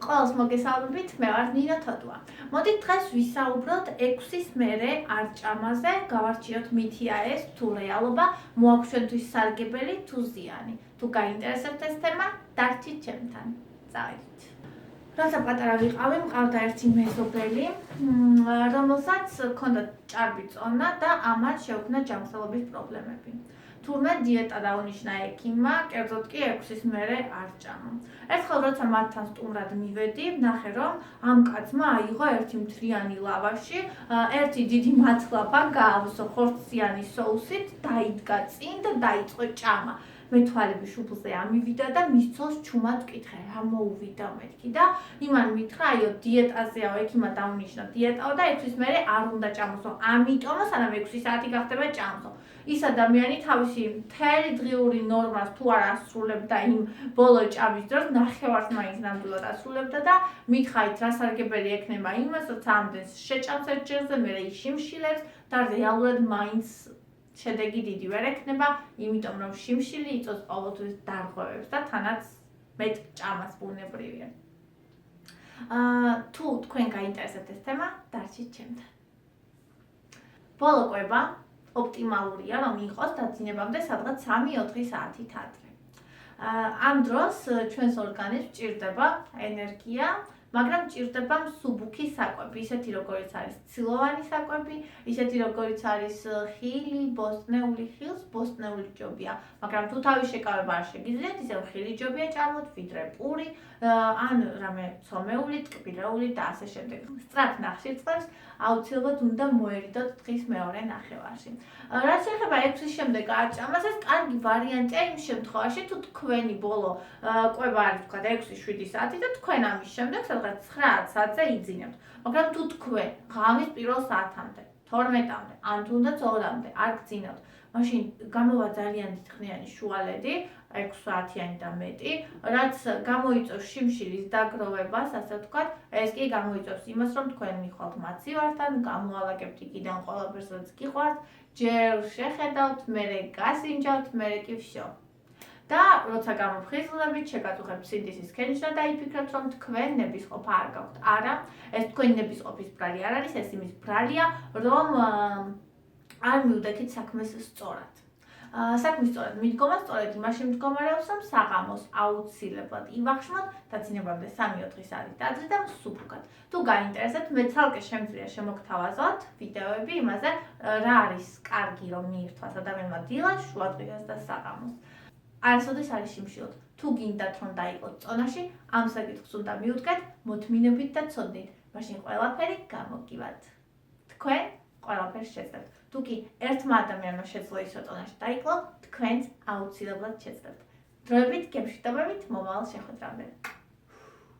Ყველას მოგესალმებით, მე ვარ ნინო თოდუა. მოდით დღეს ვისაუბროთ 6-ის მერე არჭამაზე, გავარჩიოთ მითია ეს თუ რეალობა, მოაქვს ჩვენთვის სარგებელი თუ ზიანი. თუ გაინტერესებთ ეს თემა, დარჩით ჩემთან. წავედით. როცა პატარა ვიყავი, მყავდა ერთი მეზობელი, რომელსაც ჰქონდა ჭარბი წონა და ამან შეუქმნა ჯანმრთელობის პრობლემები. თურმე დიეტა დაუნიშნა ექიმმა, კერძოდ კი 6-ის მერე არ ჭამა. ერთხელ როცა მათთან სტუმრად მივედი, ვნახე რომ ამ კაცმა აიღო ერთი მთლიანი ლავაში, ერთი დიდი მათლაბა გაავსო ხორციანი სოუსით, დაიდგა წინ და დაიწყო ჭამა. მე თვალები შუბლზე ამივიდა და მის ცოლს ჩუმად ვკითხე, რა მოუვიდა მეთქი და იმან მითხრა, აიო დიეტაზეაო, ექიმა დაუნიშნა დიეტაო და 6-ის მერე არ უნდა ჭამოსო, ამიტომ სანამ 6 საათი გახდება ჭამსო. ის ადამიანი თავისი მთელი დღიური ნორმას თუ არ ასრულებდა იმ ბოლო ჭამის დროს, ნახევარს მაინც ნამდვილად ასრულებდა და მითხარით რა სარგებელი ექნება იმას, როცა ამდენს შეჭამს ერთ ჯერზე, მერე იშიმშილებს და რეალურად მაინც შედეგი დიდი ვერ ექნება, იმიტომ რომ შიმშილი იწვევს ყოველთვის დარღვევებს და თანაც მეტ ჭამას ბუნებრივია. თუ თქვენ გაინტერესებთ ეს თემა, დარჩით ჩემთან. ბოლო კვება ოპტიმალურია, რომ იყოს დაძინებამდე სადღაც 3-4 საათით ადრე. ამ დროს ჩვენს ორგანიზმს ჭირდება ენერგია, მაგრამ ჭირდება მსუბუქი საკვები, ისეთი როგორიც არის ცილოვანი საკვები, ისეთი როგორიც არის ხილი, ბოსტნეული ხილს, ბოსტნეული ჯობია, მაგრამ თუ თავის შეკავება არ შეგიძლიათ, ისევ ხილი ჯობია ჭამოთ, ვიდრე პური, ან რამე ცომეული, ტკბილეული და ასე შემდეგ. სწრაფ ნახშირწყლებს აუცილებლად უნდა მოერიდოთ დღის მეორე ნახევარში. რაც შეეხება 6-ის შემდეგ არ ჭამას, ეს კარგი ვარიანტია იმ შემთხვევაში, თუ თქვენი ბოლო კვება არის ვთქვათ 6-7 საათი და თქვენ ამის შემდეგ სადღაც 9 საათზე იძინებთ. მაგრამ თუ თქვენ ღამის პირველ საათამდე, 12-მდე, ან თუნდაც 2-მდე არ გძინავთ, მაშინ გამოვა ძალიან დიდხნიანი შუალედი, 6 საათიანი და მეტი, რაც გამოიწვევს შიმშილის დაგროვებას, ასე ვთქვათ, ეს კი გამოიწვევს იმას, რომ თქვენ მიხვალთ მაცივართან, გამოალაგებთ იქიდან ყველაფერს, რაც გიყვართ, ჯერ შეხედავთ, მერე გასინჯავთ, მერე კი ვშო. და როცა გამოფხიზლებით, შეგაწუხებთ სინდისის ქენიშნა და იფიქრებთ, რომ თქვენ ნებისყოფა არ გაქვთ. არა, ეს თქვენი ნებისყოფის ბრალი არ არის, ეს იმის ბრალია, რომ არ მივდექით საქმეს სწორად. საქმის სწორად მიდგომა სწორედ იმაში მდგომარეობს, რომ საღამოს აუცილებლად ივახშმოთ დაძინებამდე 3-4 საათით ადრე და მსუბუქად. თუ გაინტერესებთ, მე ცალკე შემიძლია შემოგთავაზოთ ვიდეოები იმაზე, რა არის კარგი რომ მიირთვას ადამიანმა დილას, შუადღეს და საღამოს. არასოდეს არ იშიმშილოთ. თუ გინდათ რომ დაიყოთ წონაში, ამ საკითხს უნდა მიუდგეთ მოთმინებით და ცოდნით, მაშინ ყველაფერი გამოგივათ. თქვენ ყველაფერს შეძლებთ. თუ კი ერთმა ადამიანმა შეძლო ისო წონაში დაიკლო, თქვენც აუცილებლად შეძლებთ. დროებით, გემშვიდობებით, მომავალ შეხვედრამდე.